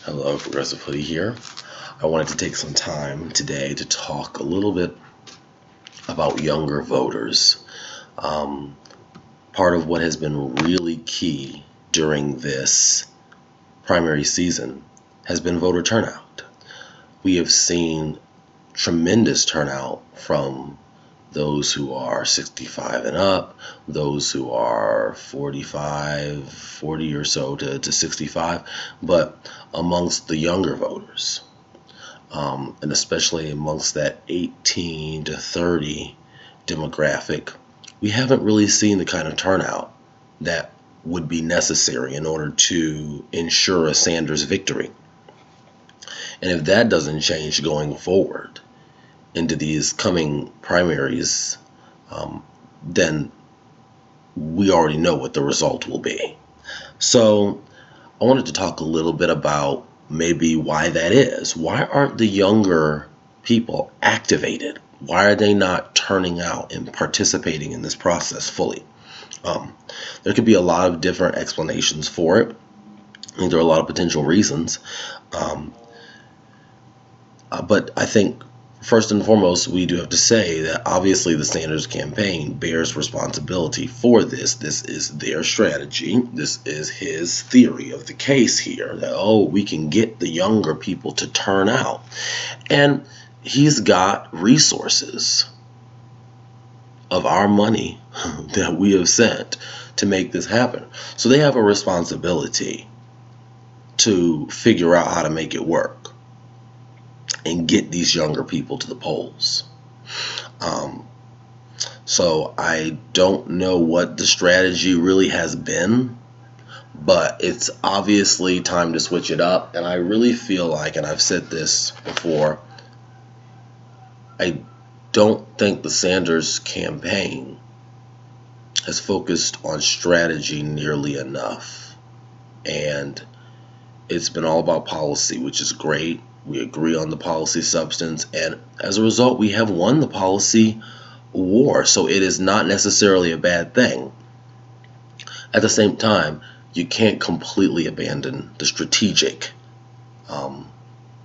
Hello, Progressive Hoodie here. I wanted to take some time today to talk a little bit about younger voters. Um, Part of what has been really key during this primary season has been voter turnout. We have seen tremendous turnout from those who are 65 and up, those who are 40 or so to 65, but amongst the younger voters. And especially amongst that 18 to 30 demographic, we haven't really seen the kind of turnout that would be necessary in order to ensure a Sanders victory. And if that doesn't change going forward into these coming primaries, then we already know what the result will be. So I wanted to talk a little bit about maybe why that is. Why aren't the younger people activated? Why are they not turning out and participating in this process fully? There could be a lot of different explanations for it. I think there are a lot of potential reasons. But I think first and foremost, we do have to say that obviously the Sanders campaign bears responsibility for this. This is their strategy. This is his theory of the case here, that, oh, we can get the younger people to turn out. And he's got resources of our money that we have sent to make this happen. So they have a responsibility to figure out how to make it work and get these younger people to the polls. So I don't know what the strategy really has been, but it's obviously time to switch it up. And I really feel like, and I've said this before, I don't think the Sanders campaign has focused on strategy nearly enough. And it's been all about policy, which is great. We agree on the policy substance, and as a result, we have won the policy war. So it is not necessarily a bad thing. At the same time, you can't completely abandon the strategic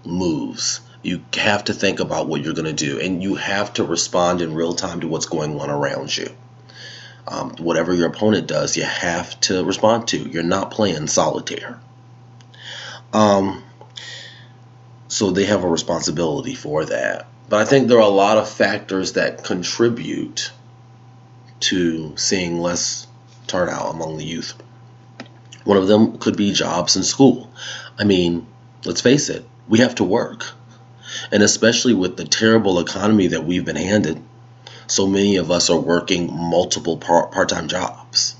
moves. You have to think about what you're going to do, and you have to respond in real time to what's going on around you. Whatever your opponent does, you have to respond to. You're not playing solitaire. So they have a responsibility for that. But I think there are a lot of factors that contribute to seeing less turnout among the youth. One of them could be jobs and school. I mean, let's face it, we have to work. And especially with the terrible economy that we've been handed, so many of us are working multiple part-time jobs.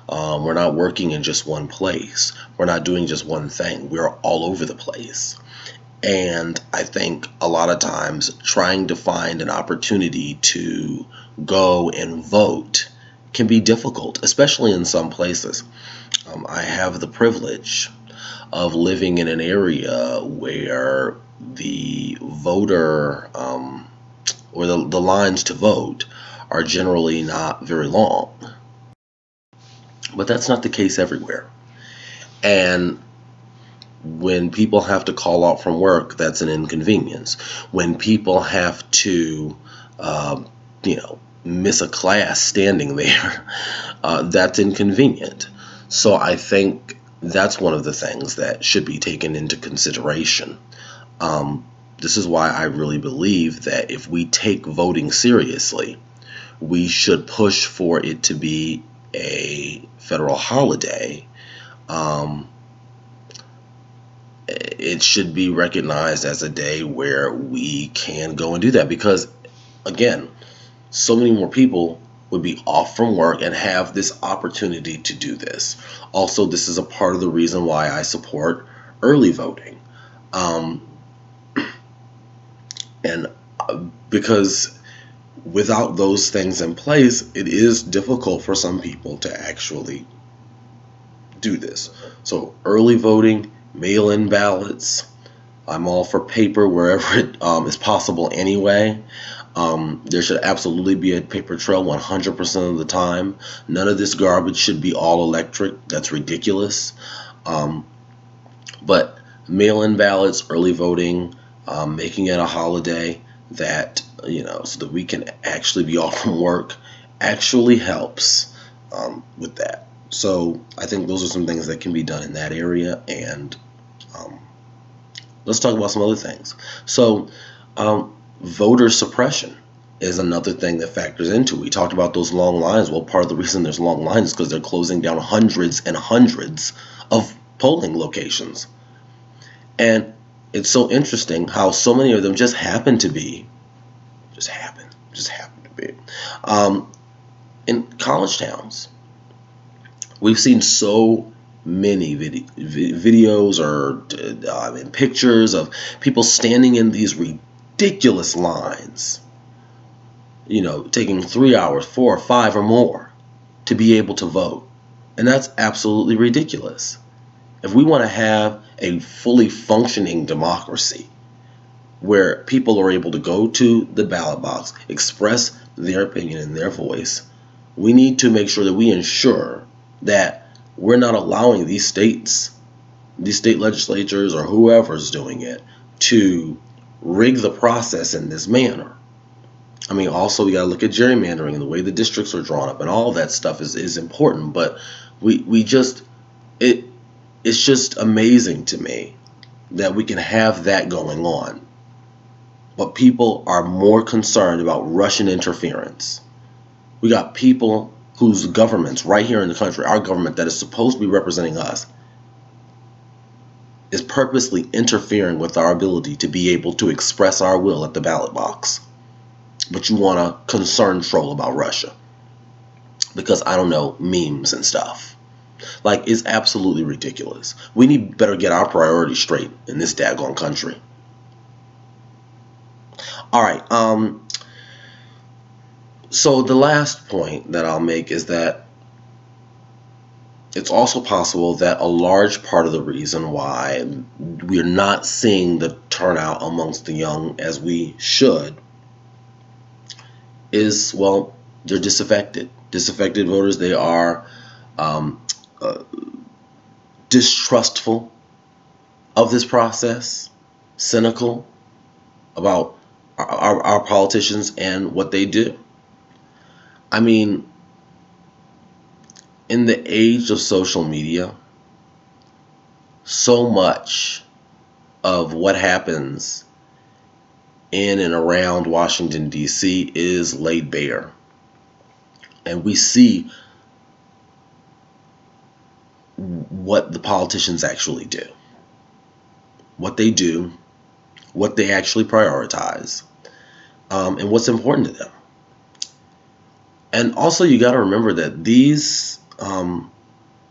We're not working in just one place. We're not doing just one thing. We're all over the place. And I think a lot of times trying to find an opportunity to go and vote can be difficult, especially in some places. I have the privilege of living in an area where the voter or the lines to vote are generally not very long. But that's not the case everywhere. And when people have to call out from work, that's an inconvenience. When people have to, miss a class standing there, that's inconvenient. So I think that's one of the things that should be taken into consideration. This is why I really believe that if we take voting seriously, we should push for it to be a federal holiday. It should be recognized as a day where we can go and do that, because again, so many more people would be off from work and have this opportunity to do this. Also, this is a part of the reason why I support early voting. And because without those things in place, it is difficult for some people to actually do this. So early voting, mail-in ballots, I'm all for paper wherever it is possible anyway. There should absolutely be a paper trail 100% of the time. None of this garbage should be all electric. That's ridiculous. But mail-in ballots, early voting, making it a holiday that, so that we can actually be off from work actually helps with that. So I think those are some things that can be done in that area. And um, let's talk about some other things. So voter suppression is another thing that factors into it. We talked about those long lines. Well, part of the reason there's long lines is because they're closing down hundreds and hundreds of polling locations. And it's so interesting how so many of them just happen to be um, in college towns. We've seen so many videos or pictures of people standing in these ridiculous lines, taking 3 hours, 4 or 5 or more to be able to vote. And that's absolutely ridiculous. If we want to have a fully functioning democracy where people are able to go to the ballot box, express their opinion and their voice, we need to make sure that we ensure that we're not allowing these states, these state legislatures or whoever's doing it, to rig the process in this manner. I mean, also we got to look at gerrymandering and the way the districts are drawn up, and all that stuff is important. But we just it's just amazing to me that we can have that going on, but people are more concerned about Russian interference. We got people whose governments right here in the country, our government that is supposed to be representing us, is purposely interfering with our ability to be able to express our will at the ballot box. But you want to concern troll about Russia because, I don't know, memes and stuff. Like, it's absolutely ridiculous. We need better get our priorities straight in this daggone country. All right. So the last point that I'll make is that it's also possible that a large part of the reason why we're not seeing the turnout amongst the young as we should is, well, they're disaffected. Disaffected voters, they are um, uh, distrustful of this process, cynical about our politicians and what they do. I mean, in the age of social media, so much of what happens in and around Washington, D.C. is laid bare. And we see what the politicians actually do, what they do, what they actually prioritize, and what's important to them. And also, you got to remember that these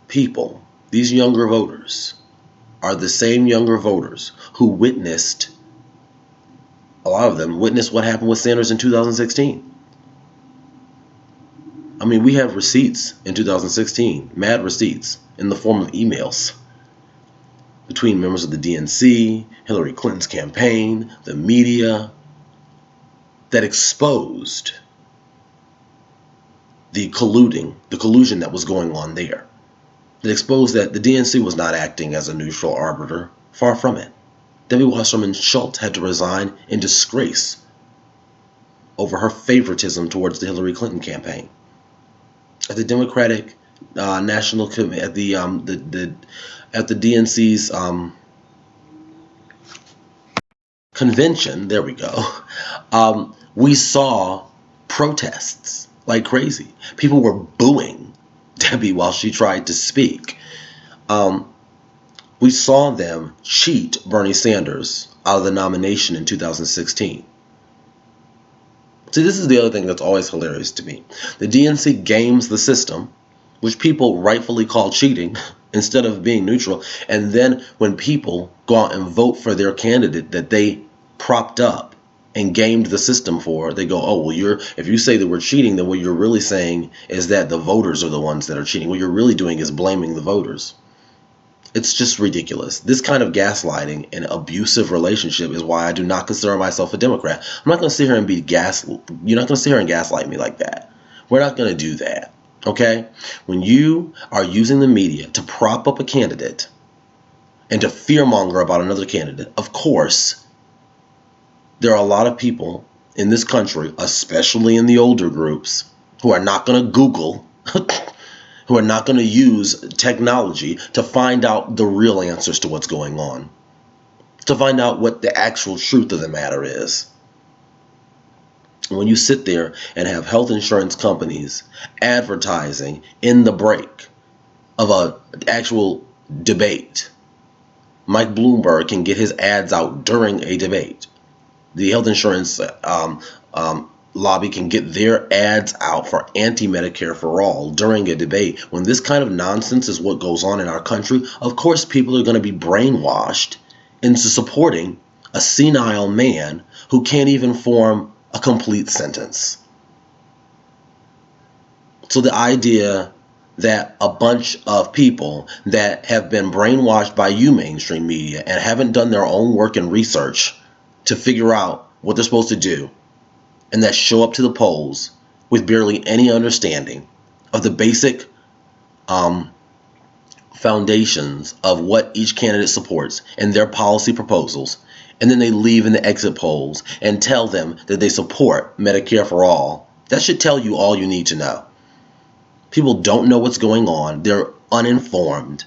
people, these younger voters, are the same younger voters who witnessed, a lot of them witnessed what happened with Sanders in 2016. I mean, we have receipts in 2016, mad receipts in the form of emails between members of the DNC, Hillary Clinton's campaign, the media, that exposed the collusion that was going on there. That exposed that the DNC was not acting as a neutral arbiter. Far from it. Debbie Wasserman Schultz had to resign in disgrace over her favoritism towards the Hillary Clinton campaign. At the Democratic National Committee, at the DNC's convention, there we go. We saw protests like crazy. People were booing Debbie while she tried to speak. We saw them cheat Bernie Sanders out of the nomination in 2016. See, this is the other thing that's always hilarious to me. The DNC games the system, which people rightfully call cheating, instead of being neutral. And then when people go out and vote for their candidate that they propped up and gamed the system for, they go, oh, well, if you say that we're cheating, then what you're really saying is that the voters are the ones that are cheating. What you're really doing is blaming the voters. It's just ridiculous. This kind of gaslighting and abusive relationship is why I do not consider myself a Democrat. I'm not going to sit here and you're not going to sit here and gaslight me like that. We're not going to do that. Okay? When you are using the media to prop up a candidate and to fearmonger about another candidate. Of course, there are a lot of people in this country, especially in the older groups, who are not going to Google, who are not going to use technology to find out the real answers to what's going on, to find out what the actual truth of the matter is. When you sit there and have health insurance companies advertising in the break of an actual debate, Mike Bloomberg can get his ads out during a debate. The health insurance lobby can get their ads out for anti-Medicare for all during a debate. When this kind of nonsense is what goes on in our country, of course people are going to be brainwashed into supporting a senile man who can't even form a complete sentence. So the idea that a bunch of people that have been brainwashed by you mainstream media and haven't done their own work and research to figure out what they're supposed to do, and that show up to the polls with barely any understanding of the basic foundations of what each candidate supports and their policy proposals, and then they leave in the exit polls and tell them that they support Medicare for all, that should tell you all you need to know. People don't know what's going on. They're uninformed.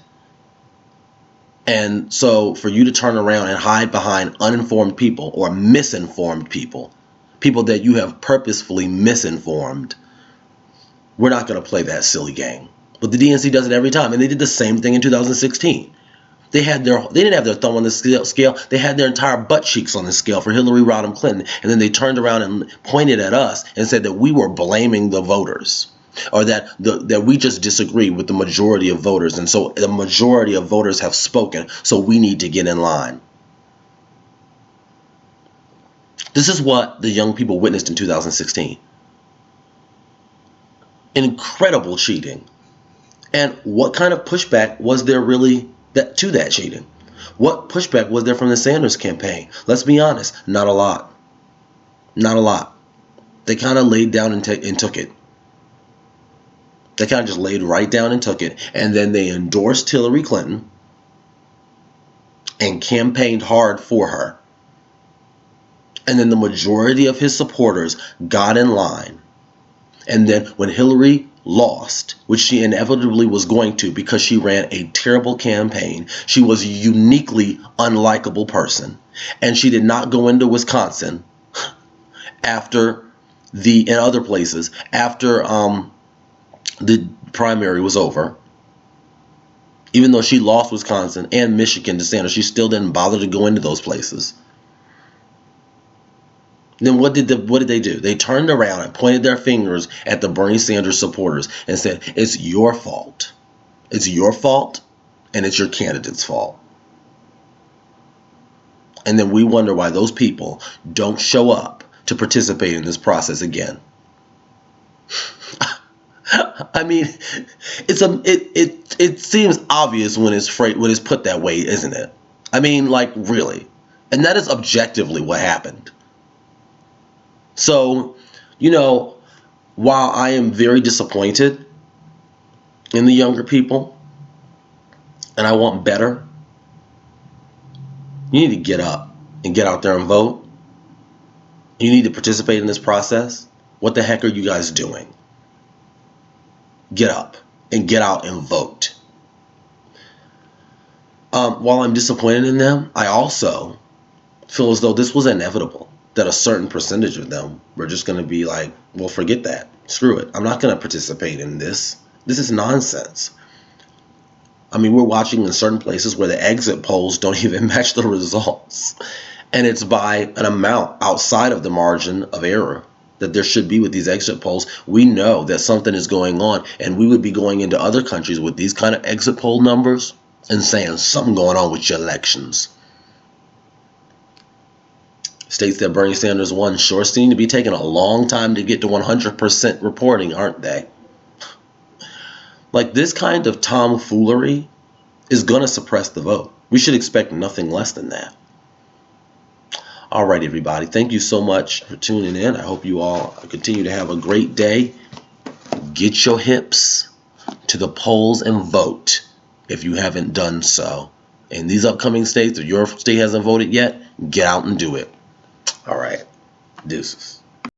And so for you to turn around and hide behind uninformed people or misinformed people, people that you have purposefully misinformed, we're not going to play that silly game. But the DNC does it every time, and they did the same thing in 2016. They didn't have their thumb on the scale. They had their entire butt cheeks on the scale for Hillary Rodham Clinton, and then they turned around and pointed at us and said that we were blaming the voters, or that we just disagree with the majority of voters, and so the majority of voters have spoken, so we need to get in line. This is what the young people witnessed in 2016. Incredible cheating. And what kind of pushback was there really to that cheating? What pushback was there from the Sanders campaign? Let's be honest, not a lot. Not a lot. They kind of laid down and took it. They kind of just laid right down and took it. And then they endorsed Hillary Clinton and campaigned hard for her. And then the majority of his supporters got in line. And then when Hillary lost, which she inevitably was going to because she ran a terrible campaign, she was a uniquely unlikable person. And she did not go into Wisconsin and other places after the primary was over. Even though she lost Wisconsin and Michigan to Sanders, she still didn't bother to go into those places. Then what did they do? They turned around and pointed their fingers at the Bernie Sanders supporters and said, it's your fault. It's your fault, and it's your candidate's fault. And then we wonder why those people don't show up to participate in this process again. I mean, it seems obvious when it's put that way, isn't it? I mean, like, really. And that is objectively what happened. So, while I am very disappointed in the younger people, and I want better, you need to get up and get out there and vote. You need to participate in this process. What the heck are you guys doing? Get up and get out and vote. While I'm disappointed in them, I also feel as though this was inevitable, that a certain percentage of them were just going to be like, well, forget that. Screw it. I'm not going to participate in this. This is nonsense. I mean, we're watching in certain places where the exit polls don't even match the results. And it's by an amount outside of the margin of error that there should be with these exit polls. We know that something is going on, and we would be going into other countries with these kind of exit poll numbers and saying something going on with your elections. States that Bernie Sanders won sure seem to be taking a long time to get to 100% reporting, aren't they? Like, this kind of tomfoolery is going to suppress the vote. We should expect nothing less than that. All right, everybody. Thank you so much for tuning in. I hope you all continue to have a great day. Get your hips to the polls and vote if you haven't done so. in these upcoming states, or your state hasn't voted yet, get out and do it. All right. Deuces.